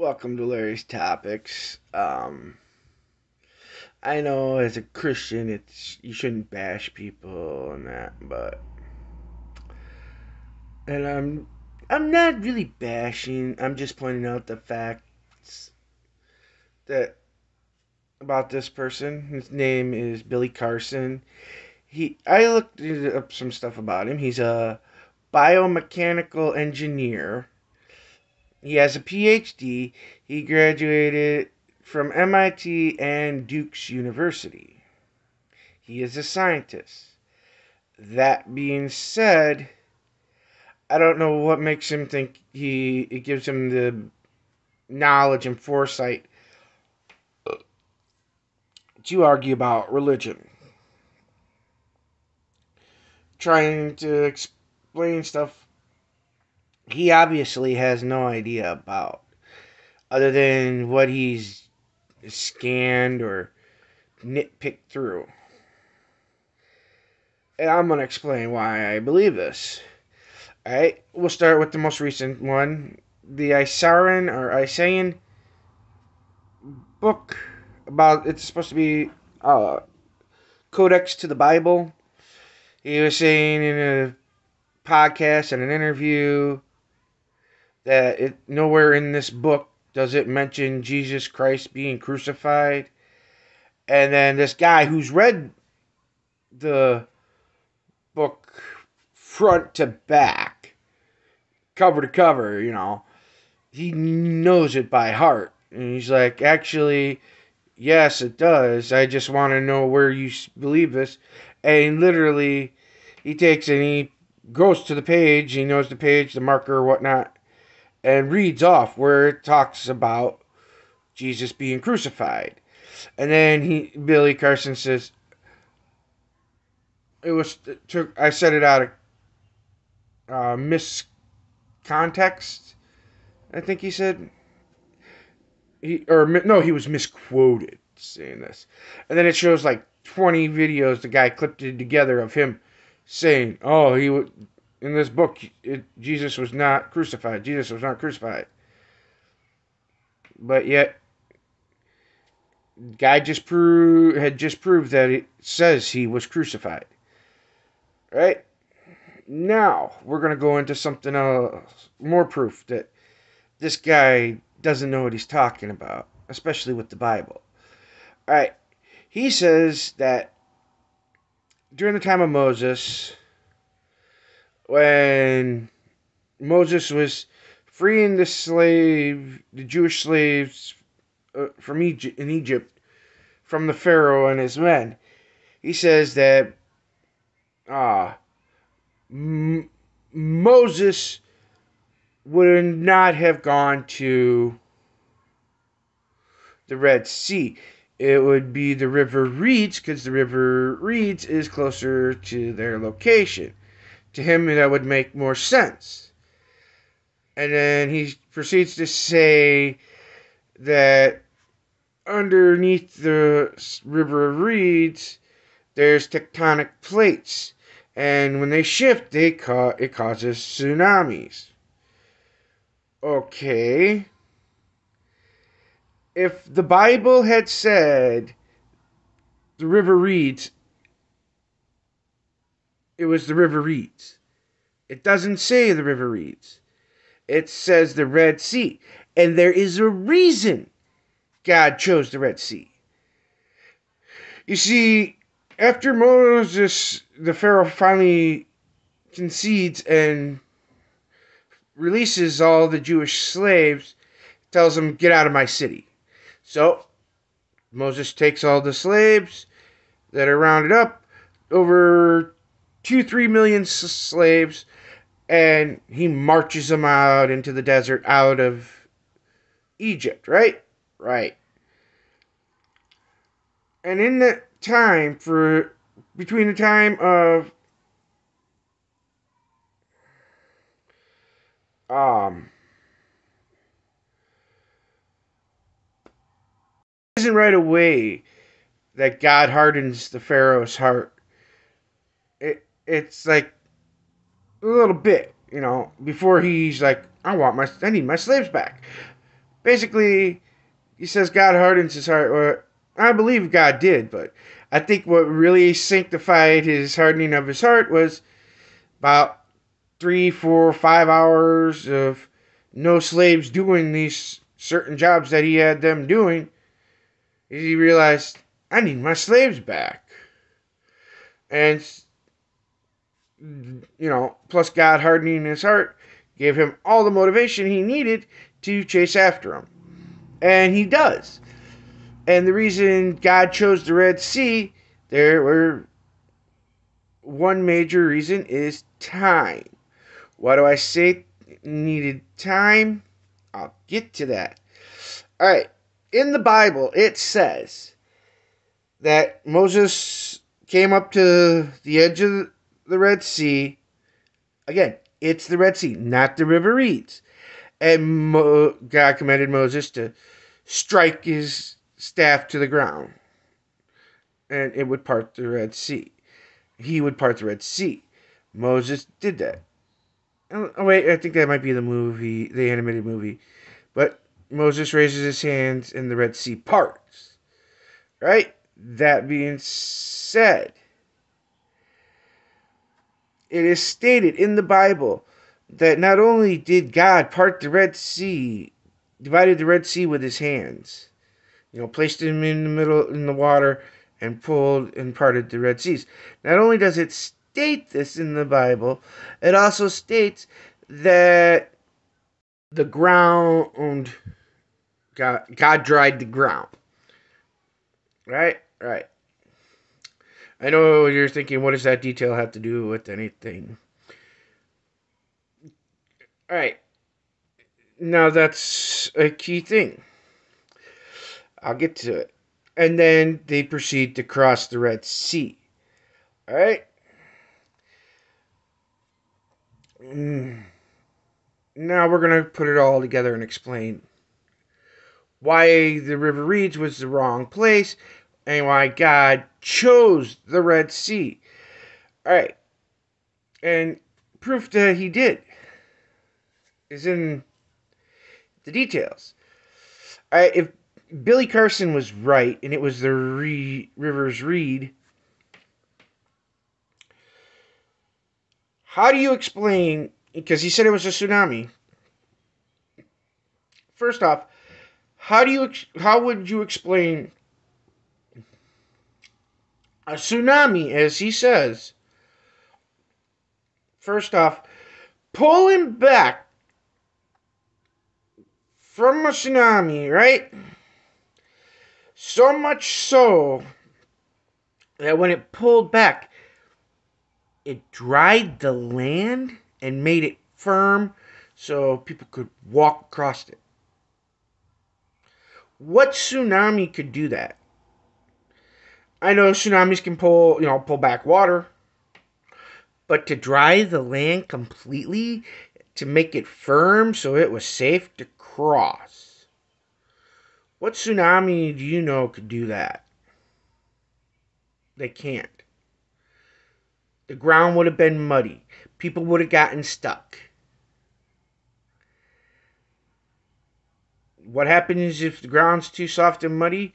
Welcome to Larry's Topics. I know as a Christian, it's you shouldn't bash people and that, but and I'm not really bashing. I'm just pointing out the facts that about this person. His name is Billy Carson. I looked up some stuff about him. He's a biomechanical engineer. He has a PhD. He graduated from MIT and Duke's University. He is a scientist. That being said, I don't know what makes him think it gives him the knowledge and foresight to argue about religion. Trying to explain stuff he obviously has no idea about, other than what he's scanned or nitpicked through. And I'm going to explain why I believe this. Alright, we'll start with the most recent one. The Isaiah book about it's supposed to be codex to the Bible. He was saying in a podcast and an interview that nowhere in this book does it mention Jesus Christ being crucified. And then this guy who's read the book front to back, cover to cover, he knows it by heart. And he's like, actually, yes, it does. I just want to know where you believe this. And literally, he takes and he goes to the page. He knows the page, the marker, or whatnot, and reads off where it talks about Jesus being crucified. And then Billy Carson says, I said it out of miscontext. I think he said he was misquoted saying this, and then it shows like 20 videos the guy clipped it together of him saying, "Oh, in this book, Jesus was not crucified. Jesus was not crucified." But yet, guy had just proved that it says he was crucified. Right? Now, we're going to go into something else, more proof that this guy doesn't know what he's talking about, especially with the Bible. Alright, he says that during the time of Moses, when Moses was freeing the Jewish slaves in Egypt, from the Pharaoh and his men, he says that Moses would not have gone to the Red Sea. It would be the River Reeds, because the River Reeds is closer to their location. To him, that would make more sense. And then he proceeds to say that underneath the River Reeds, there's tectonic plates. And when they shift, it causes tsunamis. Okay. If the Bible had said the River Reeds, it was the River Reeds. It doesn't say the River Reeds. It says the Red Sea. And there is a reason God chose the Red Sea. You see, after Moses, the Pharaoh finally concedes and releases all the Jewish slaves, tells them, "Get out of my city." So, Moses takes all the slaves that are rounded up, over 2-3 million slaves, and he marches them out into the desert out of Egypt, right? Right. And in that time, between the time of isn't right away that God hardens the Pharaoh's heart. It's like a little bit, before he's like, I need my slaves back. Basically, he says God hardens his heart. Well, I believe God did, but I think what really sanctified his hardening of his heart was about 3, 4, 5 hours of no slaves doing these certain jobs that he had them doing. He realized, I need my slaves back. And, plus God hardening his heart gave him all the motivation he needed to chase after him. And he does. And the reason God chose the Red Sea, one major reason is time. Why do I say needed time? I'll get to that. All right. In the Bible, it says that Moses came up to the edge of the Red Sea. Again, it's the Red Sea, not the River Reeds. And God commanded Moses to strike his staff to the ground. And it would part the Red Sea. He would part the Red Sea. Moses did that. Oh, wait, I think that might be the animated movie. But Moses raises his hands and the Red Sea parts. Right? That being said, it is stated in the Bible that not only did God part the Red Sea, divided the Red Sea with his hands, placed him in the middle in the water and pulled and parted the Red Seas. Not only does it state this in the Bible, it also states that the ground, God dried the ground. Right? Right. I know you're thinking, what does that detail have to do with anything? All right. Now that's a key thing. I'll get to it. And then they proceed to cross the Red Sea. All right? Now we're going to put it all together and explain why the River Reeds was the wrong place and why God chose the Red Sea. All right. And proof that he did is in the details. All right. If Billy Carson was right and it was the River's Reed, how do you explain, because he said it was a tsunami. First off, how would you explain a tsunami, as he says? First off, pulling back from a tsunami, right? So much so that when it pulled back, it dried the land and made it firm so people could walk across it. What tsunami could do that? I know tsunamis can pull back water, but to dry the land completely, to make it firm so it was safe to cross. What tsunami do you know could do that? They can't. The ground would have been muddy. People would have gotten stuck. What happens if the ground's too soft and muddy?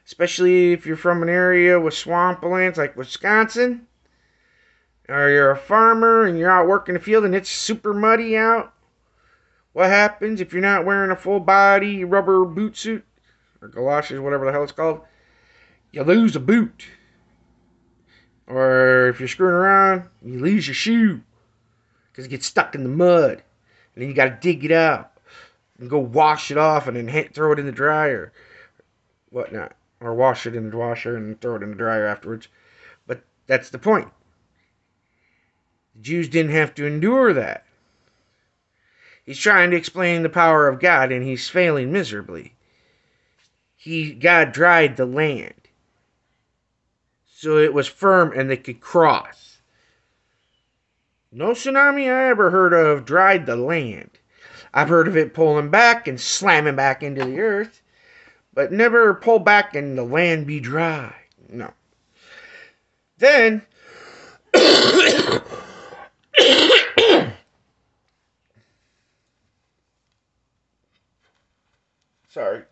Especially if you're from an area with swamplands like Wisconsin, or you're a farmer and you're out working the field and it's super muddy out. What happens if you're not wearing a full body rubber boot suit or galoshes, whatever the hell it's called? You lose a boot. Or if you're screwing around, you lose your shoe because it gets stuck in the mud, and then you got to dig it out and go wash it off and then throw it in the dryer, whatnot, or wash it in the washer and throw it in the dryer afterwards. But that's the point. The Jews didn't have to endure that. He's trying to explain the power of God, and he's failing miserably. God dried the land so it was firm and they could cross. No tsunami I ever heard of dried the land. I've heard of it pulling back and slamming back into the earth, but never pull back and the land be dry. No. Then Sorry,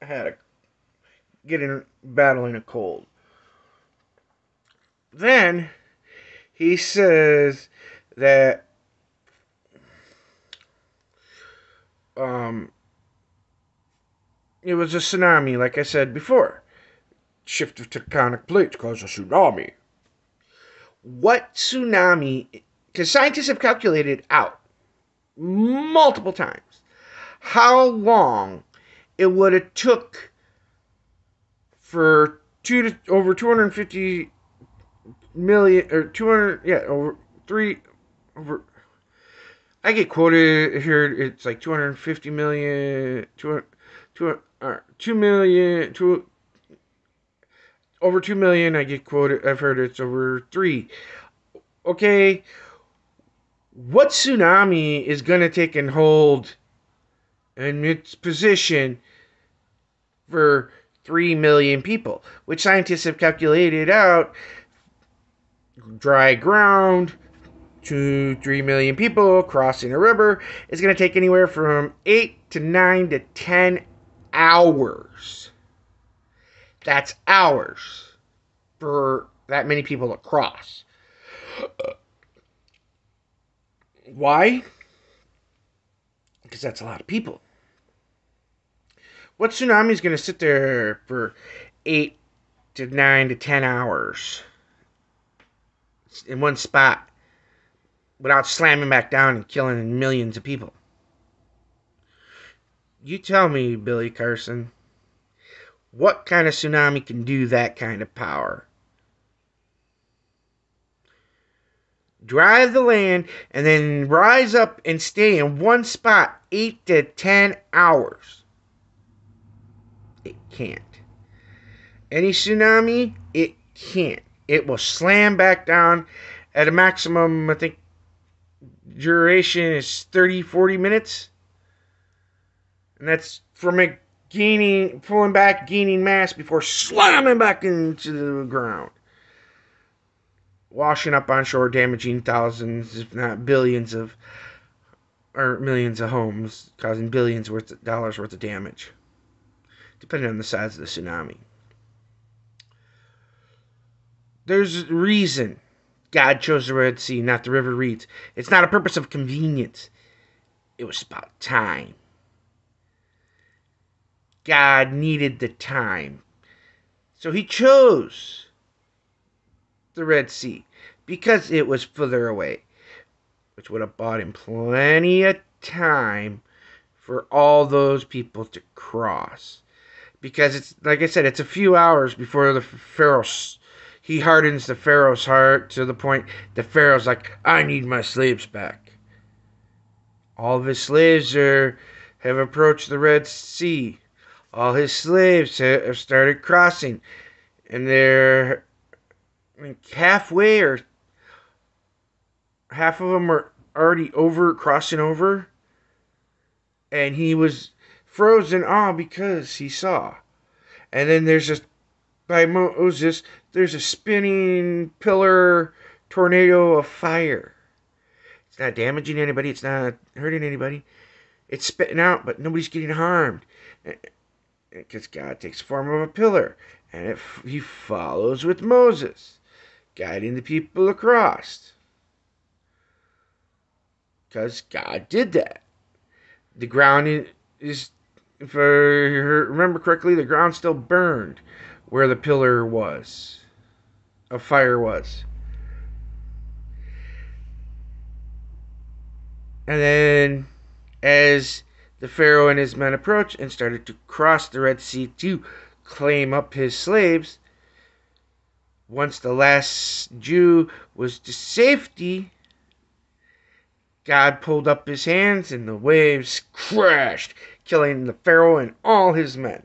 I had a battling a cold. Then he says that um, it was a tsunami, like I said before. Shift of tectonic plates caused a tsunami. What tsunami? Because scientists have calculated out multiple times how long it would have took for over 250 million or 200 over 3 over. I get quoted here. It's like 250 million, 2 million, over 2 million. I get quoted. I've heard it's over 3. Okay, what tsunami is going to take and hold in its position for 3 million people, which scientists have calculated out? Dry ground, 3 million people crossing a river is going to take anywhere from 8 to 9 to 10 hours. That's hours for that many people to cross. Why? Because that's a lot of people. What tsunami is going to sit there for 8 to 9 to 10 hours in one spot without slamming back down and killing millions of people? You tell me, Billy Carson, what kind of tsunami can do that kind of power? Drive the land and then rise up and stay in one spot 8 to 10 hours. It can't. Any tsunami, it can't. It will slam back down at a maximum, I think, duration is 30, 40 minutes. And that's from it pulling back, gaining mass before slamming back into the ground. Washing up on shore, damaging thousands, if not billions or millions of homes, causing billions of dollars worth of damage, depending on the size of the tsunami. There's a reason God chose the Red Sea, not the River Reeds. It's not a purpose of convenience. It was about time. God needed the time. So he chose the Red Sea because it was further away, which would have bought him plenty of time for all those people to cross. Because it's, like I said, it's a few hours before the Pharaoh, he hardens the Pharaoh's heart to the point the Pharaoh's like, I need my slaves back. All of his slaves have approached the Red Sea. All his slaves have started crossing. And they're halfway, or half of them are already crossing over. And he was frozen all because he saw. And then by Moses, there's a spinning pillar tornado of fire. It's not damaging anybody. It's not hurting anybody. It's spitting out, but nobody's getting harmed. Because God takes the form of a pillar. And he follows with Moses, guiding the people across. Because God did that. The ground is, if I remember correctly, the ground still burned where the pillar of fire was. And then, as the Pharaoh and his men approached and started to cross the Red Sea to claim up his slaves, once the last Jew was to safety, God pulled up his hands and the waves crashed, killing the Pharaoh and all his men.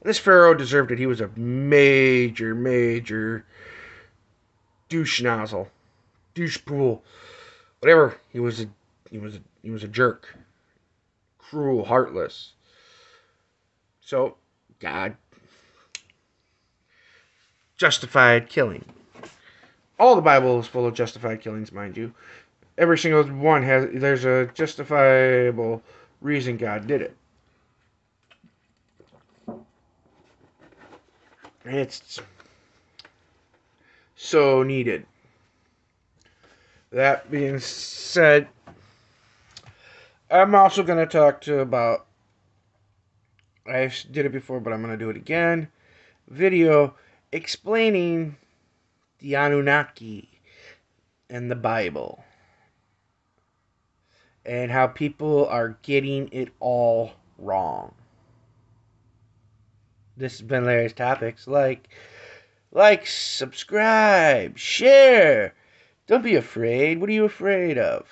And this Pharaoh deserved it. He was a major, major douche nozzle, douche pool, whatever. He was a jerk, cruel, heartless. So God justified killing. All the Bible is full of justified killings, mind you. Every single one there's a justifiable reason God did it. It's so needed. That being said, I'm also going to talk about, I did it before, but I'm going to do it again, video explaining the Anunnaki and the Bible and how people are getting it all wrong. This has been Larry's Topics. Like, subscribe, share. Don't be afraid. What are you afraid of?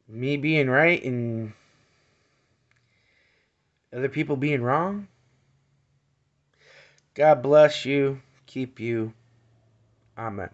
Me being right and other people being wrong? God bless you. Keep you. Amen.